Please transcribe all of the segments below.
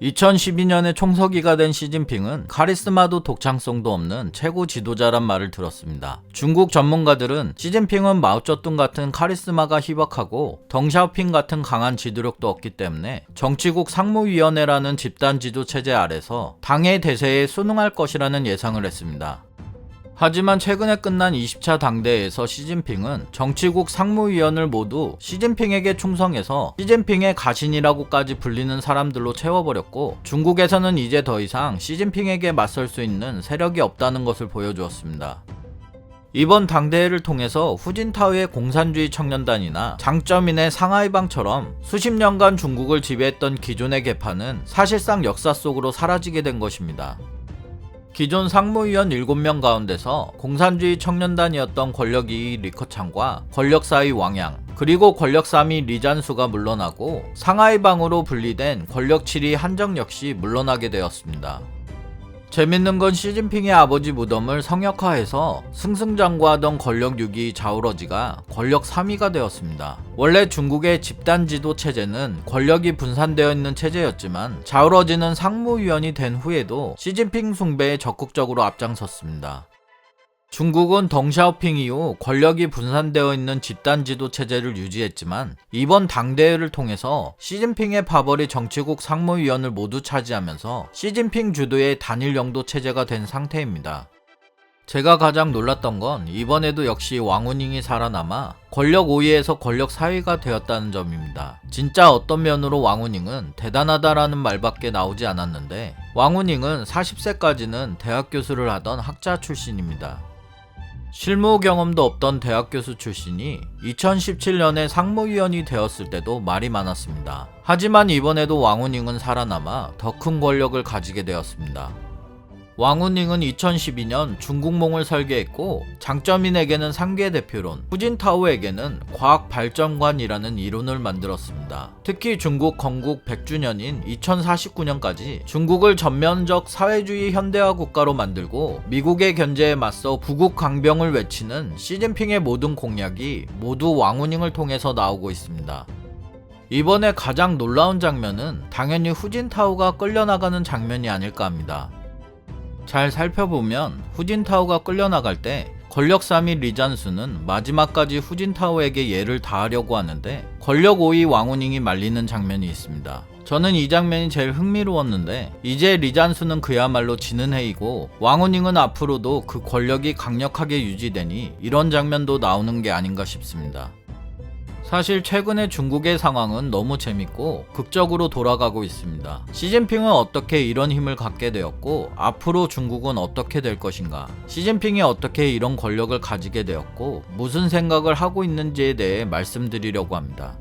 2012년에 총서기가 된 시진핑은 카리스마도 독창성도 없는 최고 지도자란 말을 들었습니다. 중국 전문가들은 시진핑은 마오쩌둥 같은 카리스마가 희박하고 덩샤오핑 같은 강한 지도력도 없기 때문에 정치국 상무위원회라는 집단 지도 체제 아래서 당의 대세에 순응할 것이라는 예상을 했습니다. 하지만 최근에 끝난 20차 당대회에서 시진핑은 정치국 상무위원을 모두 시진핑에게 충성해서 시진핑의 가신이라고까지 불리는 사람들로 채워버렸고, 중국에서는 이제 더 이상 시진핑에게 맞설 수 있는 세력이 없다는 것을 보여주었습니다. 이번 당대회를 통해서 후진타오의 공산주의 청년단이나 장쩌민의 상하이방처럼 수십 년간 중국을 지배했던 기존의 계파는 사실상 역사 속으로 사라지게 된 것입니다. 기존 상무위원 7명 가운데서 공산주의 청년단이었던 권력 2위 리커창과 권력 4위 왕양, 그리고 권력 3위 리잔수가 물러나고 상하이방으로 분리된 권력 7위 한정 역시 물러나게 되었습니다. 재밌는 건 시진핑의 아버지 무덤을 성역화해서 승승장구하던 권력 6위 자오러지가 권력 3위가 되었습니다. 원래 중국의 집단 지도 체제는 권력이 분산되어 있는 체제였지만 자오러지는 상무위원이 된 후에도 시진핑 숭배에 적극적으로 앞장섰습니다. 중국은 덩샤오핑 이후 권력이 분산되어 있는 집단 지도 체제를 유지했지만 이번 당대회를 통해서 시진핑의 파벌이 정치국 상무위원을 모두 차지하면서 시진핑 주도의 단일 영도 체제가 된 상태입니다. 제가 가장 놀랐던 건 이번에도 역시 왕후닝이 살아남아 권력 5위에서 권력 4위가 되었다는 점입니다. 진짜 어떤 면으로 왕후닝은 대단하다라는 말밖에 나오지 않았는데, 왕후닝은 40세까지는 대학 교수를 하던 학자 출신입니다. 실무 경험도 없던 대학 교수 출신이 2017년에 상무위원이 되었을 때도 말이 많았습니다. 하지만 이번에도 왕후닝은 살아남아 더 큰 권력을 가지게 되었습니다. 왕후닝은 2012년 중국몽을 설계했고, 장쩌민에게는 상계 대표론, 후진타오에게는 과학발전관이라는 이론을 만들었습니다. 특히 중국 건국 100주년인 2049년까지 중국을 전면적 사회주의 현대화 국가로 만들고 미국의 견제에 맞서 부국 강병을 외치는 시진핑의 모든 공약이 모두 왕후닝을 통해서 나오고 있습니다. 이번에 가장 놀라운 장면은 당연히 후진타오가 끌려나가는 장면이 아닐까 합니다. 잘 살펴보면 후진타오가 끌려나갈 때 권력 3위 리잔수는 마지막까지 후진타오에게 예를 다하려고 하는데 권력 5위 왕후닝이 말리는 장면이 있습니다. 저는 이 장면이 제일 흥미로웠는데, 이제 리잔수는 그야말로 지는 해이고 왕후닝은 앞으로도 그 권력이 강력하게 유지되니 이런 장면도 나오는 게 아닌가 싶습니다. 사실 최근에 중국의 상황은 너무 재밌고 극적으로 돌아가고 있습니다. 시진핑은 어떻게 이런 힘을 갖게 되었고 앞으로 중국은 어떻게 될 것인가, 시진핑이 어떻게 이런 권력을 가지게 되었고 무슨 생각을 하고 있는지에 대해 말씀드리려고 합니다.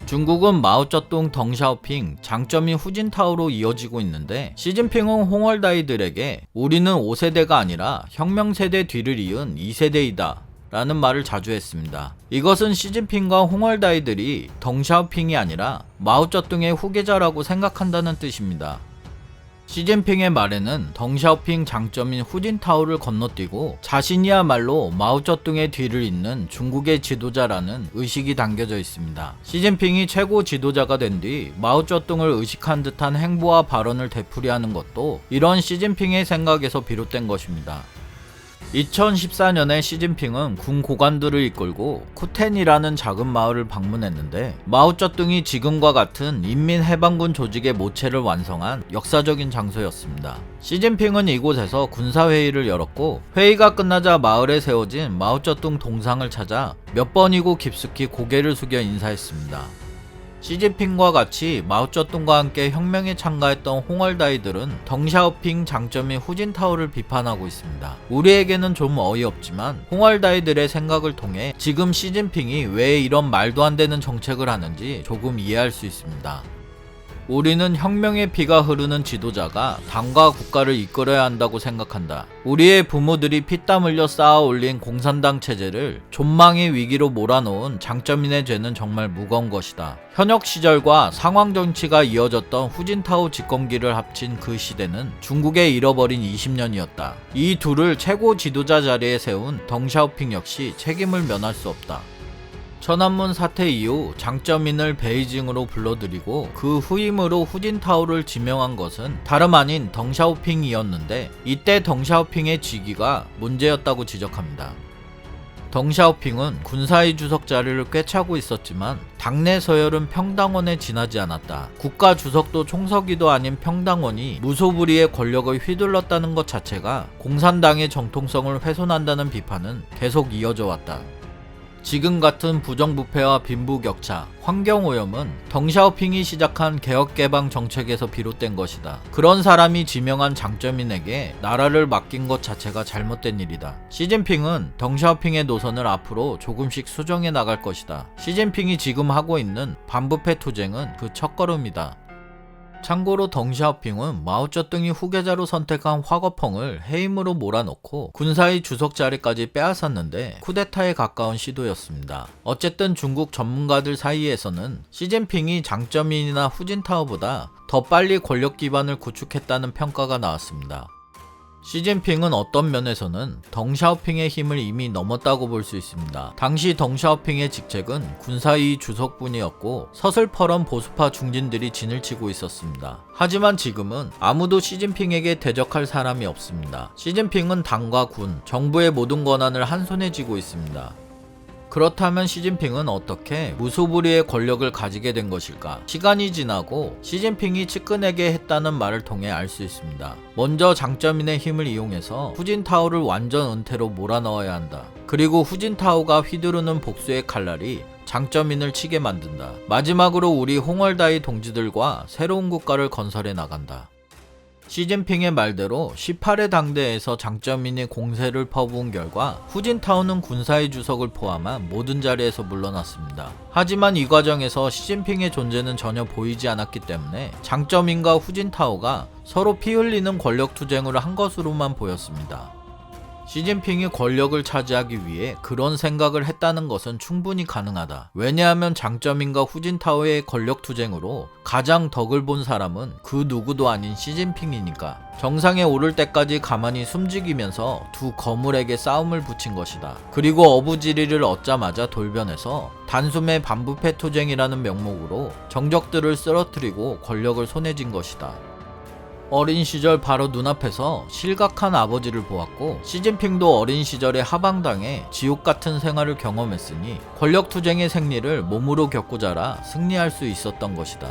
중국은 마오쩌둥, 덩샤오핑, 장쩌민, 후진타오로 이어지고 있는데, 시진핑은 홍월다이들에게 우리는 5세대가 아니라 혁명세대 뒤를 이은 2세대이다 라는 말을 자주 했습니다. 이것은 시진핑과 홍월다이들이 덩샤오핑이 아니라 마오쩌둥의 후계자라고 생각한다는 뜻입니다. 시진핑의 말에는 덩샤오핑, 장쩌민, 후진타오를 건너뛰고 자신이야말로 마오쩌둥의 뒤를 잇는 중국의 지도자라는 의식이 담겨져 있습니다. 시진핑이 최고 지도자가 된 뒤 마오쩌둥을 의식한 듯한 행보와 발언을 되풀이하는 것도 이런 시진핑의 생각에서 비롯된 것입니다. 2014년에 시진핑은 군 고관들을 이끌고 쿠텐이라는 작은 마을을 방문했는데, 마오쩌둥이 지금과 같은 인민해방군 조직의 모체를 완성한 역사적인 장소였습니다. 시진핑은 이곳에서 군사회의를 열었고, 회의가 끝나자 마을에 세워진 마오쩌둥 동상을 찾아 몇 번이고 깊숙이 고개를 숙여 인사했습니다. 시진핑과 같이 마오쩌둥과 함께 혁명에 참가했던 홍월다이들은 덩샤오핑, 장쩌민, 후진타오를 비판하고 있습니다. 우리에게는 좀 어이없지만 홍월다이들의 생각을 통해 지금 시진핑이 왜 이런 말도 안 되는 정책을 하는지 조금 이해할 수 있습니다. 우리는 혁명의 피가 흐르는 지도자가 당과 국가를 이끌어야 한다고 생각한다. 우리의 부모들이 피땀 흘려 쌓아 올린 공산당 체제를 존망의 위기로 몰아놓은 장쩌민의 죄는 정말 무거운 것이다. 현역 시절과 상황 정치가 이어졌던 후진타오 집권기를 합친 그 시대는 중국의 잃어버린 20년이었다. 이 둘을 최고 지도자 자리에 세운 덩샤오핑 역시 책임을 면할 수 없다. 천안문 사태 이후 장쩌민을 베이징으로 불러들이고 그 후임으로 후진타오를 지명한 것은 다름 아닌 덩샤오핑이었는데 이때 덩샤오핑의 직위가 문제였다고 지적합니다. 덩샤오핑은 군사위 주석 자리를 꿰차고 있었지만 당내 서열은 평당원에 지나지 않았다. 국가 주석도 총서기도 아닌 평당원이 무소불위의 권력을 휘둘렀다는 것 자체가 공산당의 정통성을 훼손한다는 비판은 계속 이어져 왔다. 지금 같은 부정부패와 빈부격차, 환경오염은 덩샤오핑이 시작한 개혁개방 정책에서 비롯된 것이다. 그런 사람이 지명한 장쩌민에게 나라를 맡긴 것 자체가 잘못된 일이다. 시진핑은 덩샤오핑의 노선을 앞으로 조금씩 수정해 나갈 것이다. 시진핑이 지금 하고 있는 반부패 투쟁은 그 첫걸음이다. 참고로 덩샤오핑은 마오쩌둥이 후계자로 선택한 화거펑을 해임으로 몰아넣고 군사위 주석 자리까지 빼앗았는데 쿠데타에 가까운 시도였습니다. 어쨌든 중국 전문가들 사이에서는 시진핑이 장쩌민이나 후진타오보다 더 빨리 권력 기반을 구축했다는 평가가 나왔습니다. 시진핑은 어떤 면에서는 덩샤오핑의 힘을 이미 넘었다고 볼 수 있습니다. 당시 덩샤오핑의 직책은 군사위 주석뿐이었고 서슬퍼런 보수파 중진들이 진을 치고 있었습니다. 하지만 지금은 아무도 시진핑에게 대적할 사람이 없습니다. 시진핑은 당과 군, 정부의 모든 권한을 한 손에 쥐고 있습니다. 그렇다면 시진핑은 어떻게 무소불위의 권력을 가지게 된 것일까? 시간이 지나고 시진핑이 측근에게 했다는 말을 통해 알 수 있습니다. 먼저 장쩌민의 힘을 이용해서 후진타오를 완전 은퇴로 몰아넣어야 한다. 그리고 후진타오가 휘두르는 복수의 칼날이 장쩌민을 치게 만든다. 마지막으로 우리 홍월다이 동지들과 새로운 국가를 건설해 나간다. 시진핑의 말대로 18회 당대에서 장쩌민이 공세를 퍼부은 결과 후진타오는 군사위 주석을 포함한 모든 자리에서 물러났습니다. 하지만 이 과정에서 시진핑의 존재는 전혀 보이지 않았기 때문에 장쩌민과 후진타오가 서로 피 흘리는 권력 투쟁을 한 것으로만 보였습니다. 시진핑이 권력을 차지하기 위해 그런 생각을 했다는 것은 충분히 가능하다. 왜냐하면 장쩌민과 후진타오의 권력 투쟁으로 가장 덕을 본 사람은 그 누구도 아닌 시진핑이니까. 정상에 오를 때까지 가만히 숨죽이면서 두 거물에게 싸움을 붙인 것이다. 그리고 어부지리를 얻자마자 돌변해서 단숨에 반부패 투쟁이라는 명목으로 정적들을 쓰러뜨리고 권력을 손에 쥔 것이다. 어린 시절 바로 눈앞에서 실각한 아버지를 보았고 시진핑도 어린 시절에 하방당해 지옥같은 생활을 경험했으니 권력투쟁의 생리를 몸으로 겪고 자라 승리할 수 있었던 것이다.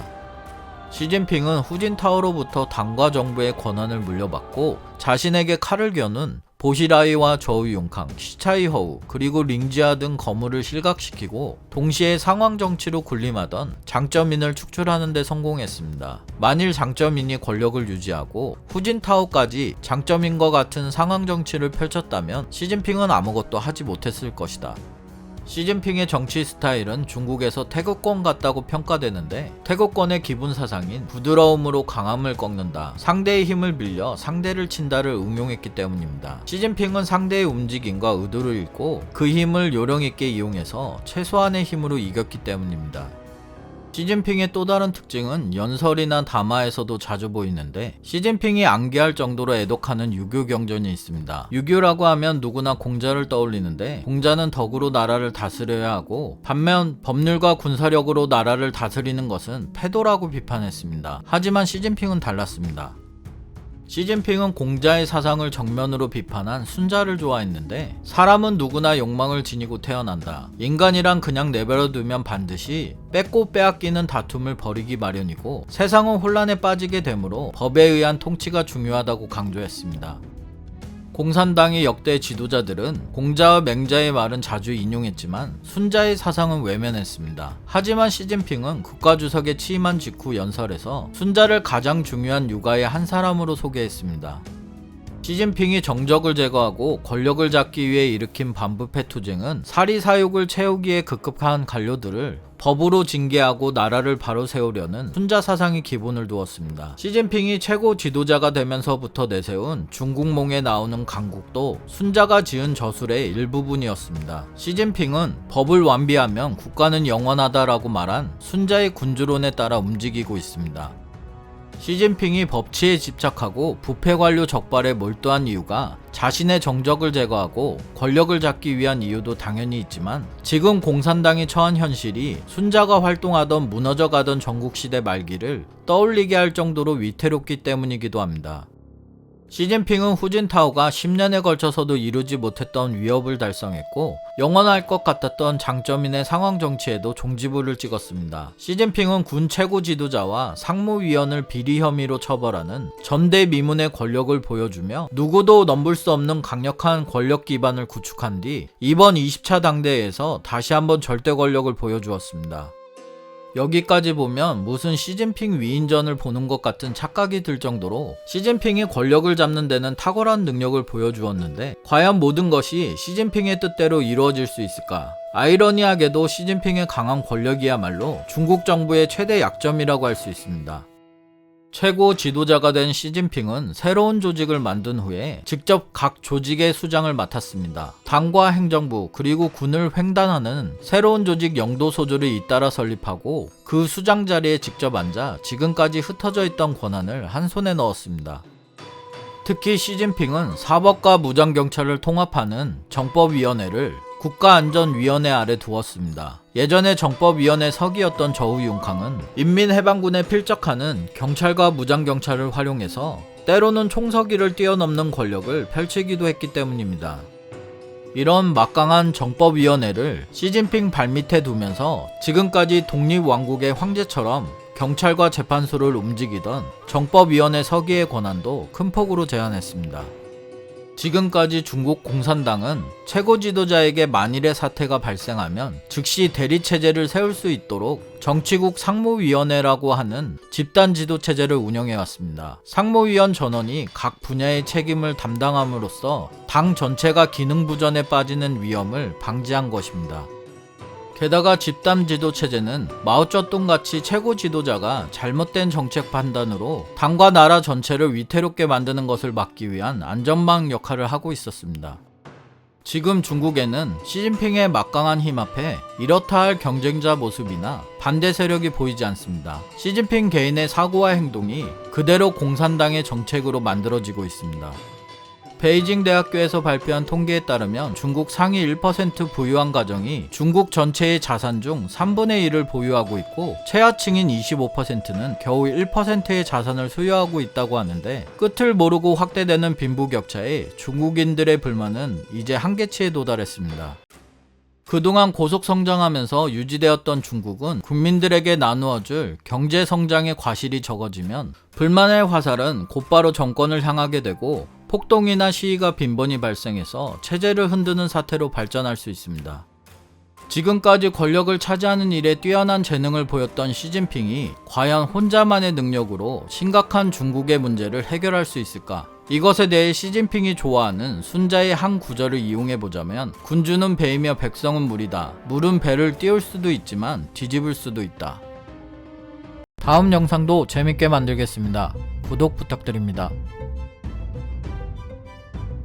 시진핑은 후진타오로부터 당과 정부의 권한을 물려받고 자신에게 칼을 겨눈 보시라이와 저우융캉, 시차이허우, 그리고 링지아 등 거물을 실각시키고 동시에 상황 정치로 군림하던 장쩌민을 축출하는 데 성공했습니다. 만일 장쩌민이 권력을 유지하고 후진타오까지 장쩌민과 같은 상황 정치를 펼쳤다면 시진핑은 아무것도 하지 못했을 것이다. 시진핑의 정치 스타일은 중국에서 태극권 같다고 평가되는데 태극권의 기본 사상인 부드러움으로 강함을 꺾는다, 상대의 힘을 빌려 상대를 친다를 응용했기 때문입니다. 시진핑은 상대의 움직임과 의도를 읽고 그 힘을 요령있게 이용해서 최소한의 힘으로 이겼기 때문입니다. 시진핑의 또 다른 특징은 연설이나 담화에서도 자주 보이는데 시진핑이 암기할 정도로 애독하는 유교 경전이 있습니다. 유교라고 하면 누구나 공자를 떠올리는데 공자는 덕으로 나라를 다스려야 하고 반면 법률과 군사력으로 나라를 다스리는 것은 패도라고 비판했습니다. 하지만 시진핑은 달랐습니다. 시진핑은 공자의 사상을 정면으로 비판한 순자를 좋아했는데 사람은 누구나 욕망을 지니고 태어난다. 인간이란 그냥 내버려두면 반드시 뺏고 빼앗기는 다툼을 벌이기 마련이고 세상은 혼란에 빠지게 되므로 법에 의한 통치가 중요하다고 강조했습니다. 공산당의 역대 지도자들은 공자와 맹자의 말은 자주 인용했지만 순자의 사상은 외면했습니다. 하지만 시진핑은 국가주석에 취임한 직후 연설에서 순자를 가장 중요한 육아의 한 사람으로 소개했습니다. 시진핑이 정적을 제거하고 권력을 잡기 위해 일으킨 반부패 투쟁은 사리사욕을 채우기에 급급한 관료들을 법으로 징계하고 나라를 바로 세우려는 순자 사상이 기본을 두었습니다. 시진핑이 최고 지도자가 되면서부터 내세운 중국몽에 나오는 강국도 순자가 지은 저술의 일부분이었습니다. 시진핑은 법을 완비하면 국가는 영원하다라고 말한 순자의 군주론에 따라 움직이고 있습니다. 시진핑이 법치에 집착하고 부패 관료 적발에 몰두한 이유가 자신의 정적을 제거하고 권력을 잡기 위한 이유도 당연히 있지만 지금 공산당이 처한 현실이 순자가 활동하던 무너져가던 전국시대 말기를 떠올리게 할 정도로 위태롭기 때문이기도 합니다. 시진핑은 후진타오가 10년에 걸쳐서도 이루지 못했던 위협을 달성했고 영원할 것 같았던 장점인의 상황 정치에도 종지부를 찍었습니다. 시진핑은 군 최고 지도자와 상무위원을 비리 혐의로 처벌하는 전대미문의 권력을 보여주며 누구도 넘볼 수 없는 강력한 권력 기반을 구축한 뒤 이번 20차 당대회에서 다시 한번 절대 권력을 보여주었습니다. 여기까지 보면 무슨 시진핑 위인전을 보는 것 같은 착각이 들 정도로 시진핑이 권력을 잡는 데는 탁월한 능력을 보여주었는데 과연 모든 것이 시진핑의 뜻대로 이루어질 수 있을까? 아이러니하게도 시진핑의 강한 권력이야말로 중국 정부의 최대 약점이라고 할 수 있습니다. 최고 지도자가 된 시진핑은 새로운 조직을 만든 후에 직접 각 조직의 수장을 맡았습니다. 당과 행정부 그리고 군을 횡단하는 새로운 조직 영도소조를 잇따라 설립하고 그 수장 자리에 직접 앉아 지금까지 흩어져 있던 권한을 한 손에 넣었습니다. 특히 시진핑은 사법과 무장경찰을 통합하는 정법위원회를 국가안전위원회 아래 두었습니다. 예전에 정법위원회 서기였던 저우융캉은 인민해방군에 필적하는 경찰과 무장경찰을 활용해서 때로는 총서기를 뛰어넘는 권력을 펼치기도 했기 때문입니다. 이런 막강한 정법위원회를 시진핑 발밑에 두면서 지금까지 독립왕국의 황제처럼 경찰과 재판소를 움직이던 정법위원회 서기의 권한도 큰 폭으로 제한했습니다. 지금까지 중국 공산당은 최고 지도자에게 만일의 사태가 발생하면 즉시 대리체제를 세울 수 있도록 정치국 상무위원회라고 하는 집단 지도 체제를 운영해왔습니다. 상무위원 전원이 각 분야의 책임을 담당함으로써 당 전체가 기능부전에 빠지는 위험을 방지한 것입니다. 게다가 집단 지도 체제는 마오쩌둥 같이 최고 지도자가 잘못된 정책 판단으로 당과 나라 전체를 위태롭게 만드는 것을 막기 위한 안전망 역할을 하고 있었습니다. 지금 중국에는 시진핑의 막강한 힘 앞에 이렇다 할 경쟁자 모습이나 반대 세력이 보이지 않습니다. 시진핑 개인의 사고와 행동이 그대로 공산당의 정책으로 만들어지고 있습니다. 베이징 대학교에서 발표한 통계에 따르면 중국 상위 1% 부유한 가정이 중국 전체의 자산 중 3분의 1을 보유하고 있고 최하층인 25%는 겨우 1%의 자산을 소유하고 있다고 하는데 끝을 모르고 확대되는 빈부격차에 중국인들의 불만은 이제 한계치에 도달했습니다. 그동안 고속 성장하면서 유지되었던 중국은 국민들에게 나누어줄 경제 성장의 과실이 적어지면 불만의 화살은 곧바로 정권을 향하게 되고 폭동이나 시위가 빈번히 발생해서 체제를 흔드는 사태로 발전할 수 있습니다. 지금까지 권력을 차지하는 일에 뛰어난 재능을 보였던 시진핑이 과연 혼자만의 능력으로 심각한 중국의 문제를 해결할 수 있을까? 이것에 대해 시진핑이 좋아하는 순자의 한 구절을 이용해보자면 군주는 배이며 백성은 물이다. 물은 배를 띄울 수도 있지만 뒤집을 수도 있다. 다음 영상도 재밌게 만들겠습니다. 구독 부탁드립니다.